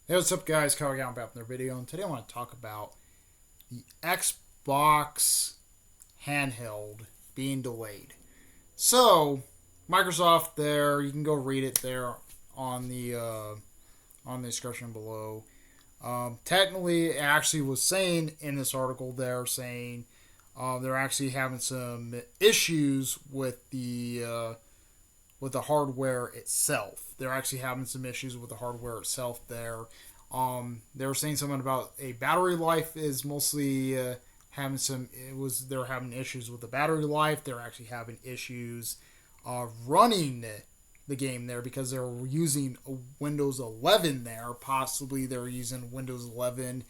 Hey, what's up, guys? Kyle Gallen back in their video, and today I want to talk about the Xbox handheld being delayed. So, Microsoft, there you can go read it there on the description below. Technically, it actually was saying in this article there saying they're actually having some issues with the hardware itself. They're actually having some issues with the hardware itself there. They were saying something about a battery life is mostly having some. They're having issues with the battery life. They're actually having issues running the game there because they're using Windows 11 there. Possibly they're using Windows 11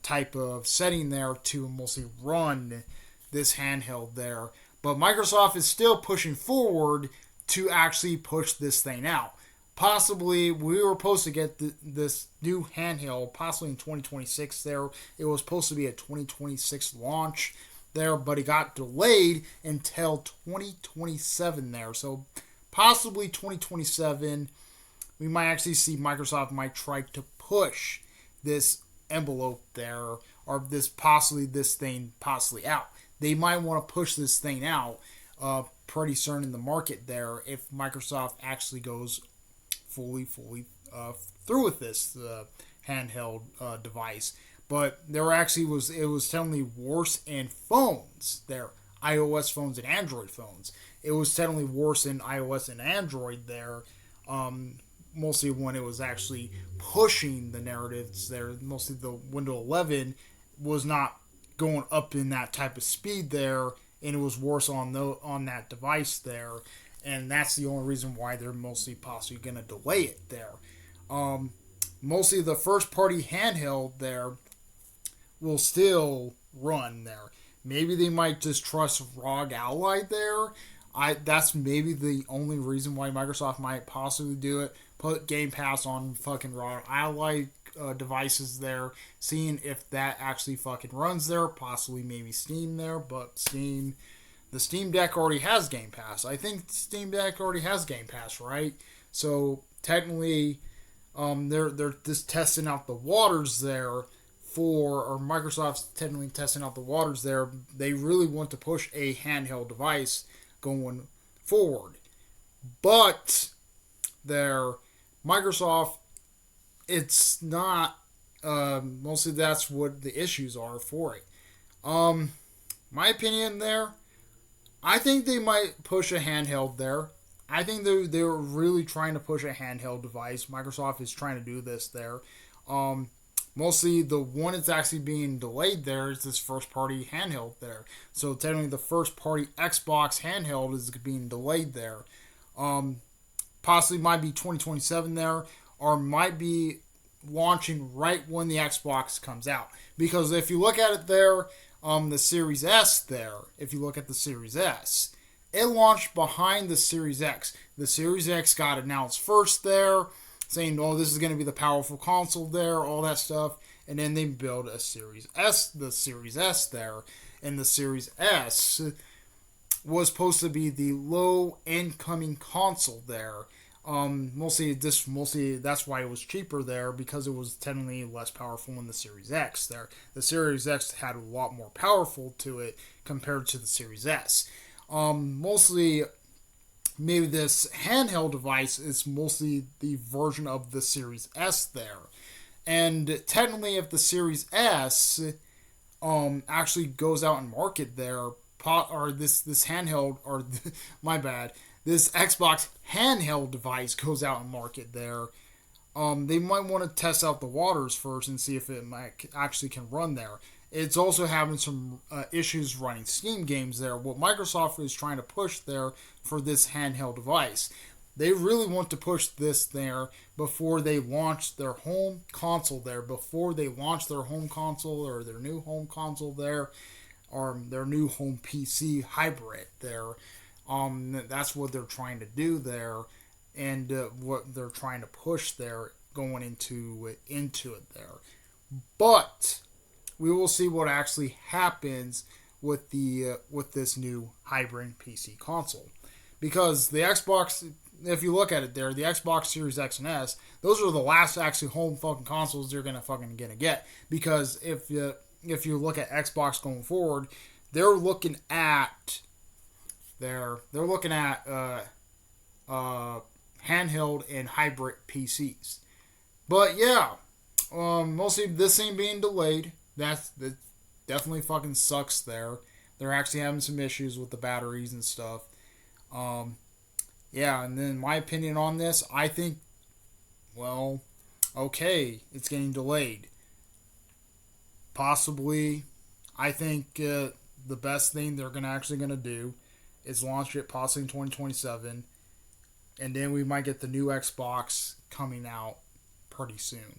type of setting there to mostly run this handheld there. But Microsoft is still pushing forward to actually push this thing out. Possibly, we were supposed to get this new handheld possibly in 2026 there. It was supposed to be a 2026 launch there, but it got delayed until 2027 there. So possibly 2027, we might actually see Microsoft might try to push this envelope there, or this thing possibly out. They might want to push this thing out pretty soon in the market there if Microsoft actually goes fully through with this handheld device. But there actually was telling me worse in phones there, iOS phones and Android phones. It was telling me worse in iOS and Android there. Mostly when it was actually pushing the narratives there. Mostly the Windows 11 was not going up in that type of speed there, and it was worse on that device there, and that's the only reason why they're mostly possibly going to delay it there. Mostly the first party handheld there will still run there. Maybe they might just trust ROG Ally there. That's maybe the only reason why Microsoft might possibly do it. Put Game Pass on fucking ROG Ally devices there, seeing if that actually fucking runs there. Possibly maybe Steam there, but the Steam Deck already has Game Pass. I think Steam Deck already has Game Pass, right? So technically, they're just testing out the waters there or Microsoft's technically testing out the waters there. They really want to push a handheld device going forward, but their Microsoft, it's not. Mostly that's what the issues are for it. My opinion there, I think they might push a handheld there. I think they're really trying to push a handheld device. Microsoft is trying to do this there. Mostly the one that's actually being delayed there is this first party handheld there. So technically the first party Xbox handheld is being delayed there. Possibly might be 2027 there, or might be launching right when the Xbox comes out. Because if you look at it there, the Series S there, if you look at the Series S, it launched behind the Series X. The Series X got announced first there, saying, oh, this is going to be the powerful console there, all that stuff. And then they build a Series S, the Series S there. And the Series S was supposed to be the low incoming console there. Mostly that's why it was cheaper there, because it was technically less powerful than the Series X there. The Series X had a lot more powerful to it compared to the Series S. Mostly maybe this handheld device is mostly the version of the Series S there. And technically if the Series S actually goes out and market there, or this handheld, or my bad, this Xbox handheld device goes out and market there, they might want to test out the waters first and see if it actually can run there. It's also having some issues running Steam games there. What Microsoft is trying to push there for this handheld device, they really want to push this there before they launch their home console there, before they launch their home console or their new home console there, or their new home PC hybrid there. That's what they're trying to do there, and what they're trying to push there going into it there. But we will see what actually happens with this new hybrid PC console, because the Xbox if you look at it there, the Xbox Series X and S, those are the last actually home fucking consoles they're gonna get. Because if you look at Xbox going forward, they're looking at handheld and hybrid PCs. But yeah, mostly this thing being delayed. That definitely fucking sucks there. They're actually having some issues with the batteries and stuff. Yeah, and then my opinion on this, I think, well, okay, it's getting delayed. Possibly, I think the best thing they're actually gonna do is launch it possibly in 2027, and then we might get the new Xbox coming out pretty soon.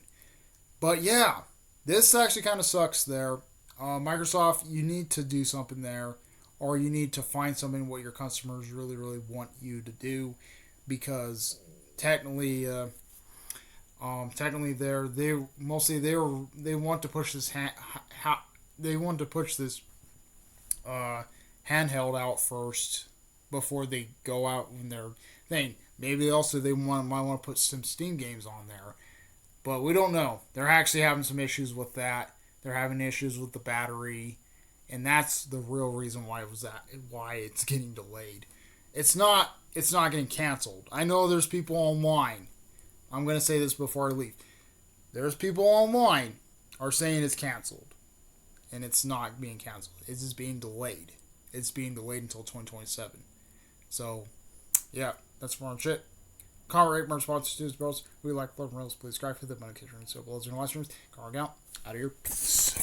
But yeah, this actually kind of sucks there. Microsoft, you need to do something there, or you need to find something what your customers really, really want you to do, because technically, they want to push this handheld out first before they go out with their thing. Maybe also might want to put some Steam games on there, but we don't know. They're actually having some issues with that. They're having issues with the battery, and that's the real reason why it's getting delayed. It's not getting canceled. I know there's people online. I'm gonna say this before I leave. There's people online are saying it's canceled, and it's not being canceled. It's just being delayed. It's being delayed until 2027. So, yeah, that's more on shit. Comment, rate, my response to bros. We like love reels. Please subscribe, hit the notification, so below in the live streams. Calling out of here. Peace.